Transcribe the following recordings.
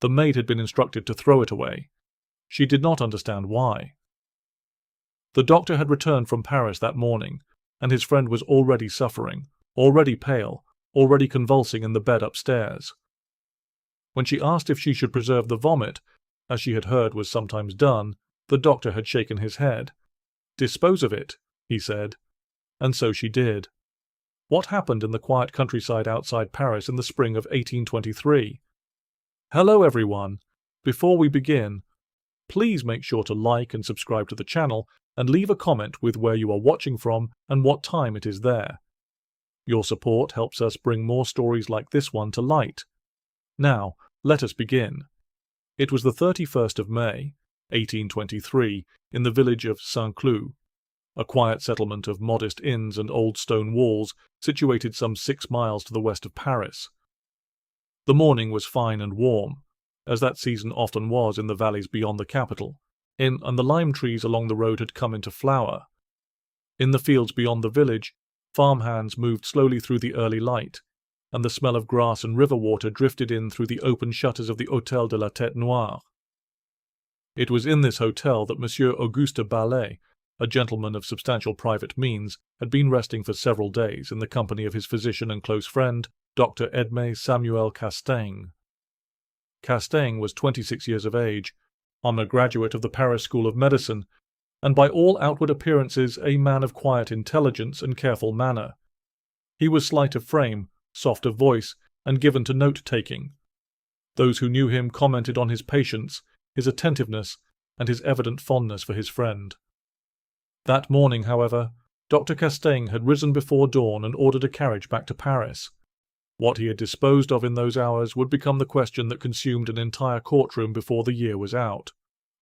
The maid had been instructed to throw it away. She did not understand why. The doctor had returned from Paris that morning, and his friend was already suffering, already pale, already convulsing in the bed upstairs. When she asked if she should preserve the vomit, as she had heard was sometimes done, the doctor had shaken his head. "Dispose of it," he said. And so she did. What happened in the quiet countryside outside Paris in the spring of 1823? Hello everyone! Before we begin, please make sure to like and subscribe to the channel and leave a comment with where you are watching from and what time it is there. Your support helps us bring more stories like this one to light. Now, let us begin. It was the 31st of May, 1823, in the village of Saint-Cloud, a quiet settlement of modest inns and old stone walls situated some 6 miles to the west of Paris. The morning was fine and warm, as that season often was in the valleys beyond the capital, and the lime trees along the road had come into flower. In the fields beyond the village, farmhands moved slowly through the early light, and the smell of grass and river water drifted in through the open shutters of the Hôtel de la Tête Noire. It was in this hotel that Monsieur Auguste Ballet, a gentleman of substantial private means, had been resting for several days in the company of his physician and close friend, Dr. Edmé Samuel Castaing. Castaing was 26 years of age, undergraduate of the Paris School of Medicine, and by all outward appearances a man of quiet intelligence and careful manner. He was slight of frame, soft of voice, and given to note-taking. Those who knew him commented on his patience, his attentiveness, and his evident fondness for his friend. That morning, however, Dr. Castaing had risen before dawn and ordered a carriage back to Paris. What he had disposed of in those hours would become the question that consumed an entire courtroom before the year was out.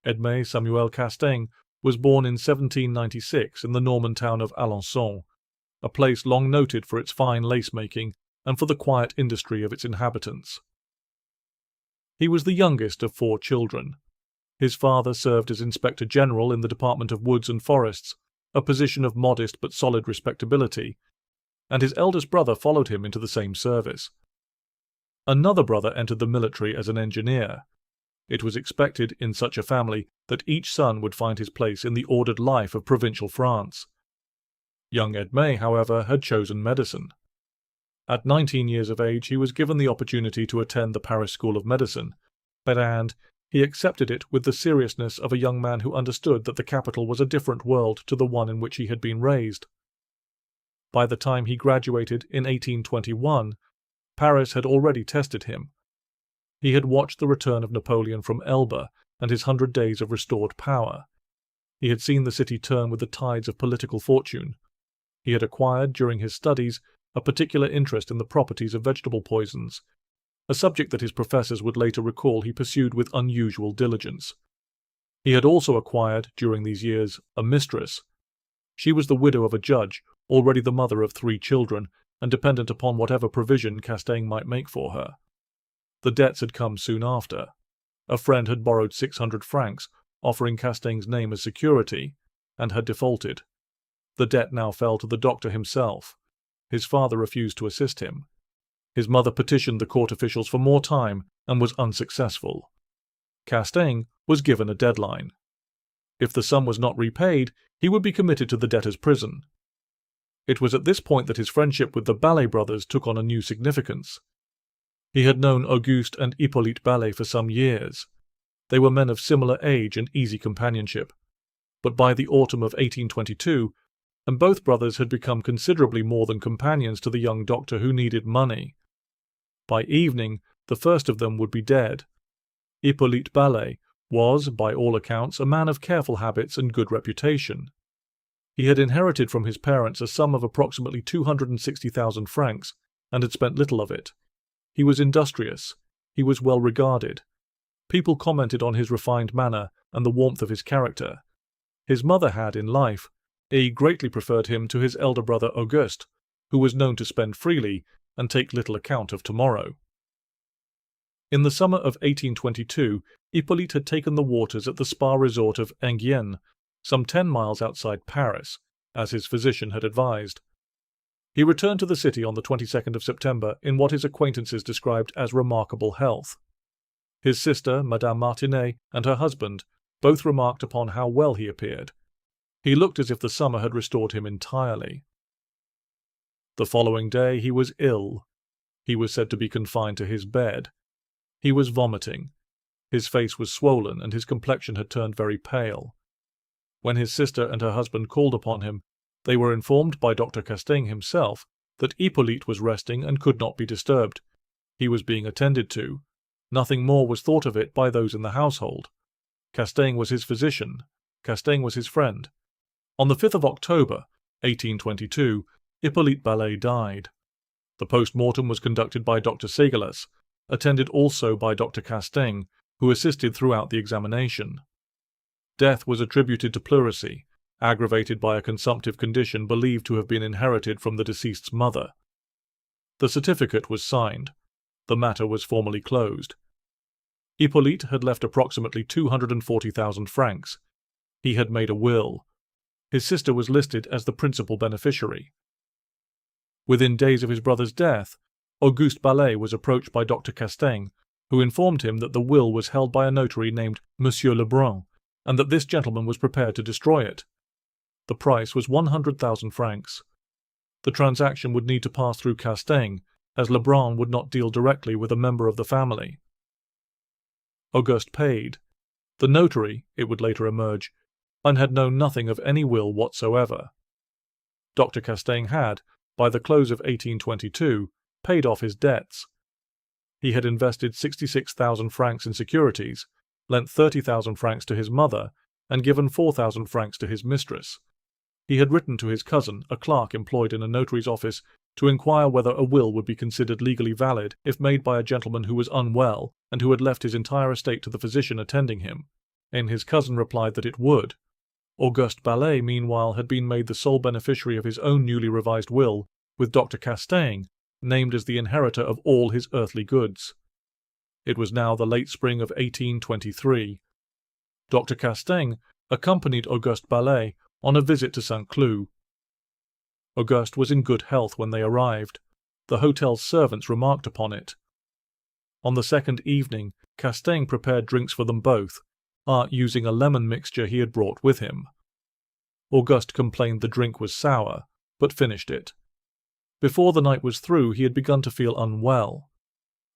Edmé Samuel Castaing was born in 1796 in the Norman town of Alençon, a place long noted for its fine lace-making and for the quiet industry of its inhabitants. He was the youngest of 4 children. His father served as Inspector General in the Department of Woods and Forests, a position of modest but solid respectability, and his eldest brother followed him into the same service. Another brother entered the military as an engineer. It was expected in such a family that each son would find his place in the ordered life of provincial France. Young Edmé, however, had chosen medicine. At 19 years of age he was given the opportunity to attend the Paris School of Medicine, and he accepted it with the seriousness of a young man who understood that the capital was a different world to the one in which he had been raised. By the time he graduated in 1821, Paris had already tested him. He had watched the return of Napoleon from Elba and his 100 days of restored power. He had seen the city turn with the tides of political fortune. He had acquired, during his studies, a particular interest in the properties of vegetable poisons, a subject that his professors would later recall he pursued with unusual diligence. He had also acquired, during these years, a mistress. She was the widow of a judge, already the mother of 3 children, and dependent upon whatever provision Castaing might make for her. The debts had come soon after. A friend had borrowed 600 francs, offering Castaing's name as security, and had defaulted. The debt now fell to the doctor himself. His father refused to assist him. His mother petitioned the court officials for more time and was unsuccessful. Castaing was given a deadline. If the sum was not repaid, he would be committed to the debtor's prison. It was at this point that his friendship with the Ballet brothers took on a new significance. He had known Auguste and Hippolyte Ballet for some years. They were men of similar age and easy companionship. But by the autumn of 1822, and both brothers had become considerably more than companions to the young doctor who needed money. By evening, the first of them would be dead. Hippolyte Ballet was, by all accounts, a man of careful habits and good reputation. He had inherited from his parents a sum of approximately 260,000 francs, and had spent little of it. He was industrious. He was well regarded. People commented on his refined manner and the warmth of his character. His mother had, in life, greatly preferred him to his elder brother Auguste, who was known to spend freely and take little account of tomorrow. In the summer of 1822, Hippolyte had taken the waters at the spa resort of Enghien, some 10 miles outside Paris, as his physician had advised. He returned to the city on the 22nd of September in what his acquaintances described as remarkable health. His sister, Madame Martinet, and her husband both remarked upon how well he appeared. He looked as if the summer had restored him entirely. The following day he was ill. He was said to be confined to his bed. He was vomiting. His face was swollen and his complexion had turned very pale. When his sister and her husband called upon him, they were informed by Dr. Castaing himself that Hippolyte was resting and could not be disturbed. He was being attended to. Nothing more was thought of it by those in the household. Castaing was his physician. Castaing was his friend. On the 5th of October, 1822, Hippolyte Ballet died. The post-mortem was conducted by Dr. Ségolès, attended also by Dr. Castaing, who assisted throughout the examination. Death was attributed to pleurisy, aggravated by a consumptive condition believed to have been inherited from the deceased's mother. The certificate was signed. The matter was formally closed. Hippolyte had left approximately 240,000 francs. He had made a will. His sister was listed as the principal beneficiary. Within days of his brother's death, Auguste Ballet was approached by Dr. Castaing, who informed him that the will was held by a notary named Monsieur Lebrun, and that this gentleman was prepared to destroy it. The price was 100,000 francs. The transaction would need to pass through Castaing, as Lebrun would not deal directly with a member of the family. Auguste paid. The notary, it would later emerge, and had known nothing of any will whatsoever. Dr. Castaing had, by the close of 1822, paid off his debts. He had invested 66,000 francs in securities, lent 30,000 francs to his mother, and given 4,000 francs to his mistress. He had written to his cousin, a clerk employed in a notary's office, to inquire whether a will would be considered legally valid if made by a gentleman who was unwell and who had left his entire estate to the physician attending him, and his cousin replied that it would. Auguste Ballet, meanwhile, had been made the sole beneficiary of his own newly revised will, with Dr. Castaing named as the inheritor of all his earthly goods. It was now the late spring of 1823. Dr. Castaing accompanied Auguste Ballet on a visit to St. Cloud. Auguste was in good health when they arrived. The hotel's servants remarked upon it. On the second evening, Castaing prepared drinks for them both, using a lemon mixture he had brought with him. Auguste complained the drink was sour, but finished it. Before the night was through, he had begun to feel unwell.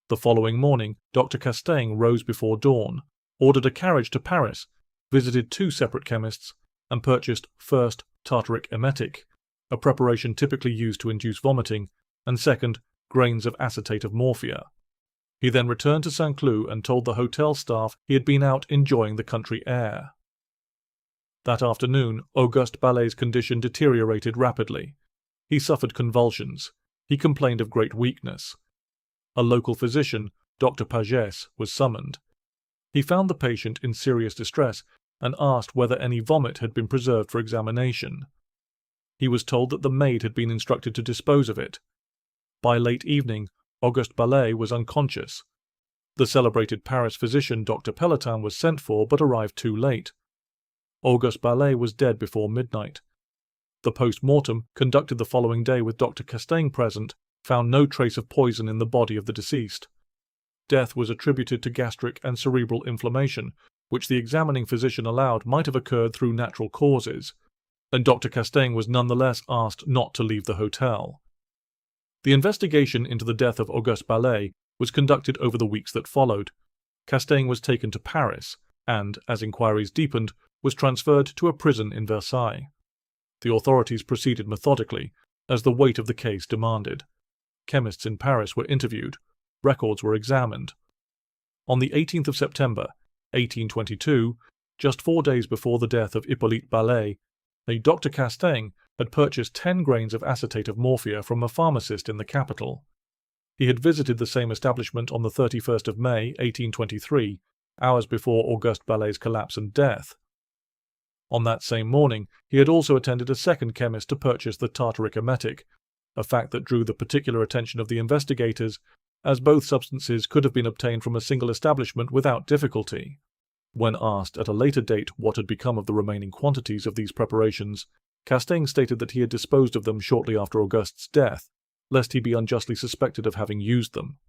The following morning, Dr. Castaing rose before dawn, ordered a carriage to Paris, visited 2 separate chemists, and purchased first tartaric emetic, a preparation typically used to induce vomiting, and second, grains of acetate of morphia. He then returned to St. Cloud and told the hotel staff he had been out enjoying the country air. That afternoon, Auguste Ballet's condition deteriorated rapidly. He suffered convulsions. He complained of great weakness. A local physician, Dr. Pagès, was summoned. He found the patient in serious distress and asked whether any vomit had been preserved for examination. He was told that the maid had been instructed to dispose of it. By late evening, Auguste Ballet was unconscious. The celebrated Paris physician Dr. Pelletan was sent for but arrived too late. Auguste Ballet was dead before midnight. The post-mortem, conducted the following day with Dr. Castaing present, found no trace of poison in the body of the deceased. Death was attributed to gastric and cerebral inflammation, which the examining physician allowed might have occurred through natural causes, and Dr. Castaing was nonetheless asked not to leave the hotel. The investigation into the death of Auguste Ballet was conducted over the weeks that followed. Castaing was taken to Paris, and, as inquiries deepened, was transferred to a prison in Versailles. The authorities proceeded methodically, as the weight of the case demanded. Chemists in Paris were interviewed. Records were examined. On the 18th of September, 1822, just 4 days before the death of Hippolyte Ballet, Dr. Castaing had purchased 10 grains of acetate of morphia from a pharmacist in the capital. He had visited the same establishment on the 31st of May, 1823, hours before Auguste Ballet's collapse and death. On that same morning, he had also attended a second chemist to purchase the tartaric emetic, a fact that drew the particular attention of the investigators, as both substances could have been obtained from a single establishment without difficulty. When asked at a later date what had become of the remaining quantities of these preparations, Castaing stated that he had disposed of them shortly after Auguste's death, lest he be unjustly suspected of having used them.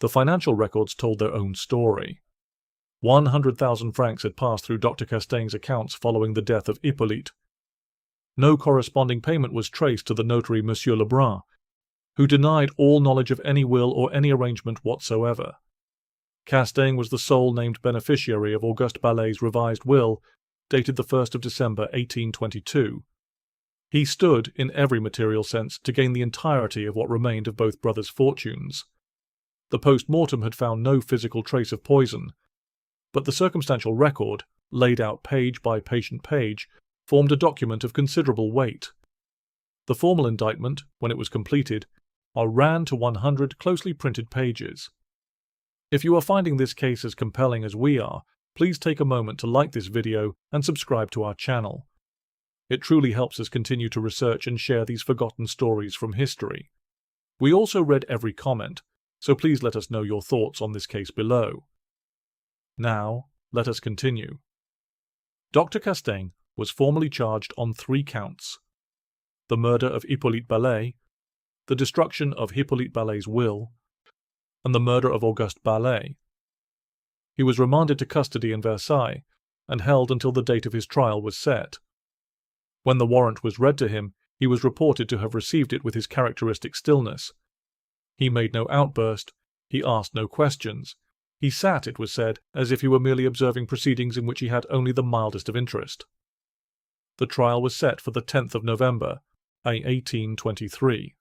The financial records told their own story. 100,000 francs had passed through Dr. Castaing's accounts following the death of Hippolyte. No corresponding payment was traced to the notary Monsieur Lebrun, who denied all knowledge of any will or any arrangement whatsoever. Castaing was the sole named beneficiary of Auguste Ballet's revised will, dated the 1st of December 1822. He stood, in every material sense, to gain the entirety of what remained of both brothers' fortunes. The post-mortem had found no physical trace of poison, but the circumstantial record, laid out page by patient page, formed a document of considerable weight. The formal indictment, when it was completed, ran to 100 closely printed pages. If you are finding this case as compelling as we are, please take a moment to like this video and subscribe to our channel. It truly helps us continue to research and share these forgotten stories from history. We also read every comment, so please let us know your thoughts on this case below. Now, let us continue. Dr. Castaing was formally charged on 3 counts: the murder of Hippolyte Ballet, the destruction of Hippolyte Ballet's will, and the murder of Auguste Ballet. He was remanded to custody in Versailles and held until the date of his trial was set. When the warrant was read to him, he was reported to have received it with his characteristic stillness. He made no outburst, he asked no questions. He sat, it was said, as if he were merely observing proceedings in which he had only the mildest of interest. The trial was set for the 10th of November, 1823.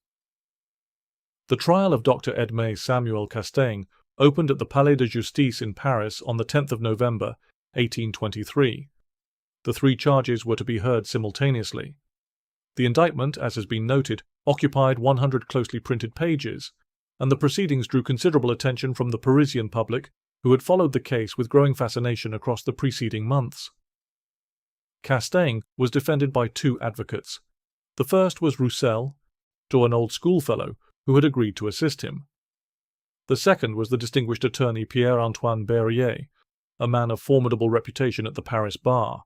The trial of Dr. Edmé Samuel Castaing opened at the Palais de Justice in Paris on the 10th of November, 1823. The 3 charges were to be heard simultaneously. The indictment, as has been noted, occupied 100 closely printed pages, and the proceedings drew considerable attention from the Parisian public, who had followed the case with growing fascination across the preceding months. Castaing was defended by 2 advocates. The first was Roussel, an old schoolfellow who had agreed to assist him. The second was the distinguished attorney Pierre-Antoine Berryer, a man of formidable reputation at the Paris bar.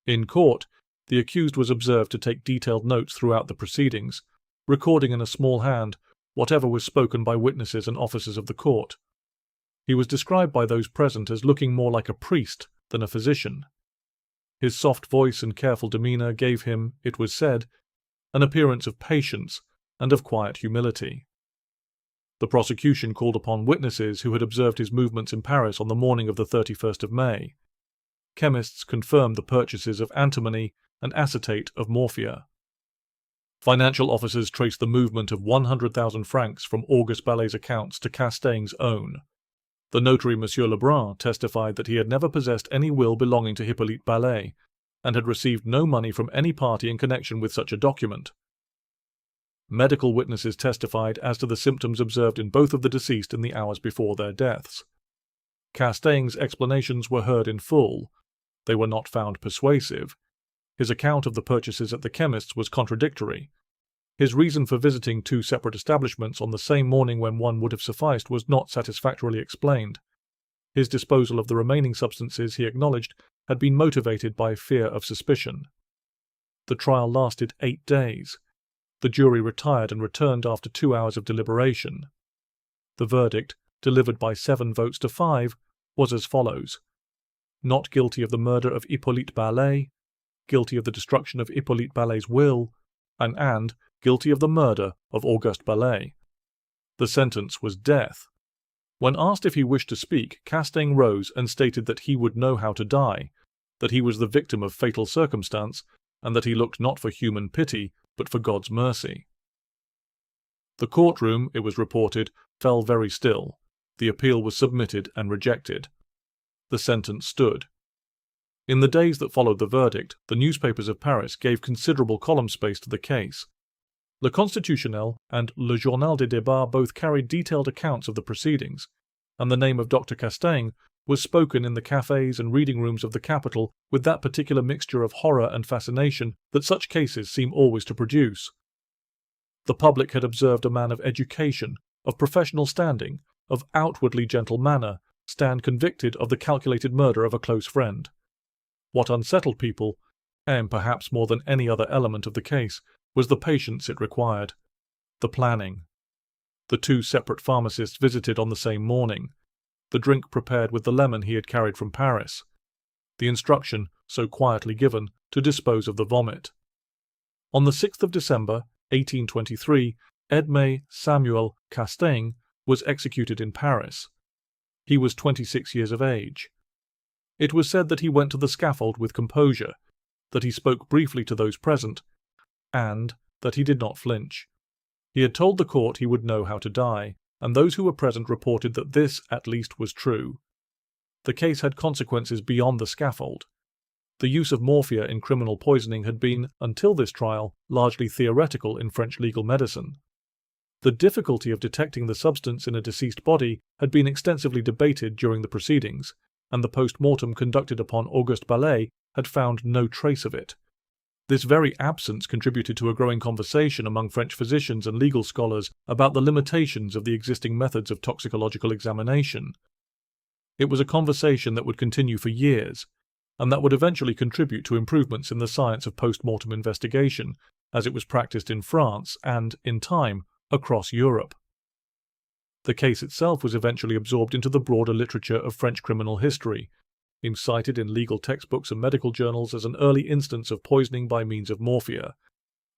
In court, the accused was observed to take detailed notes throughout the proceedings, recording in a small hand whatever was spoken by witnesses and officers of the court. He was described by those present as looking more like a priest than a physician. His soft voice and careful demeanour gave him, it was said, an appearance of patience and of quiet humility. The prosecution called upon witnesses who had observed his movements in Paris on the morning of the 31st of May. Chemists confirmed the purchases of antimony and acetate of morphia. Financial officers traced the movement of 100,000 francs from Auguste Ballet's accounts to Castaing's own. The notary Monsieur Lebrun testified that he had never possessed any will belonging to Hippolyte Ballet, and had received no money from any party in connection with such a document. Medical witnesses testified as to the symptoms observed in both of the deceased in the hours before their deaths. Castaing's explanations were heard in full. They were not found persuasive. His account of the purchases at the chemist's was contradictory. His reason for visiting 2 separate establishments on the same morning when one would have sufficed was not satisfactorily explained. His disposal of the remaining substances, he acknowledged, had been motivated by fear of suspicion. The trial lasted 8 days. The jury retired and returned after 2 hours of deliberation. The verdict, delivered by 7 votes to 5, was as follows: not guilty of the murder of Hippolyte Ballet, guilty of the destruction of Hippolyte Ballet's will, and guilty of the murder of Auguste Ballet. The sentence was death. When asked if he wished to speak, Castaing rose and stated that he would know how to die, that he was the victim of fatal circumstance, and that he looked not for human pity, but for God's mercy. The courtroom, it was reported, fell very still. The appeal was submitted and rejected. The sentence stood. In the days that followed the verdict, the newspapers of Paris gave considerable column space to the case. Le Constitutionnel and Le Journal des Débats both carried detailed accounts of the proceedings, and the name of Dr. Castaing was spoken in the cafes and reading rooms of the capital with that particular mixture of horror and fascination that such cases seem always to produce. The public had observed a man of education, of professional standing, of outwardly gentle manner, stand convicted of the calculated murder of a close friend. What unsettled people, and perhaps more than any other element of the case, was the patience it required, the planning. the two separate pharmacists visited on the same morning, the drink prepared with the lemon he had carried from Paris, the instruction, so quietly given, to dispose of the vomit. On the 6th of December, 1823, Edmé Samuel Castaing was executed in Paris. He was 26 years of age. It was said that he went to the scaffold with composure, that he spoke briefly to those present, and that he did not flinch. He had told the court he would know how to die, and those who were present reported that this, at least, was true. The case had consequences beyond the scaffold. The use of morphia in criminal poisoning had been, until this trial, largely theoretical in French legal medicine. The difficulty of detecting the substance in a deceased body had been extensively debated during the proceedings, and the post-mortem conducted upon Auguste Ballet had found no trace of it. This very absence contributed to a growing conversation among French physicians and legal scholars about the limitations of the existing methods of toxicological examination. It was a conversation that would continue for years, and that would eventually contribute to improvements in the science of post-mortem investigation, as it was practiced in France and, in time, across Europe. The case itself was eventually absorbed into the broader literature of French criminal history, being cited in legal textbooks and medical journals as an early instance of poisoning by means of morphia,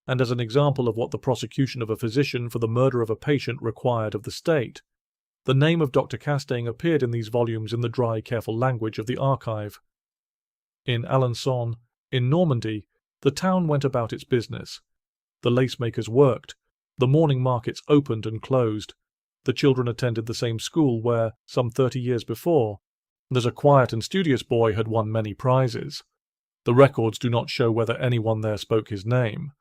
and as an example of what the prosecution of a physician for the murder of a patient required of the state. The name of Dr. Castaing appeared in these volumes in the dry, careful language of the archive. In Alençon, in Normandy, the town went about its business. The lacemakers worked, the morning markets opened and closed, the children attended the same school where, some 30 years before, a quiet and studious boy had won many prizes. The records do not show whether anyone there spoke his name.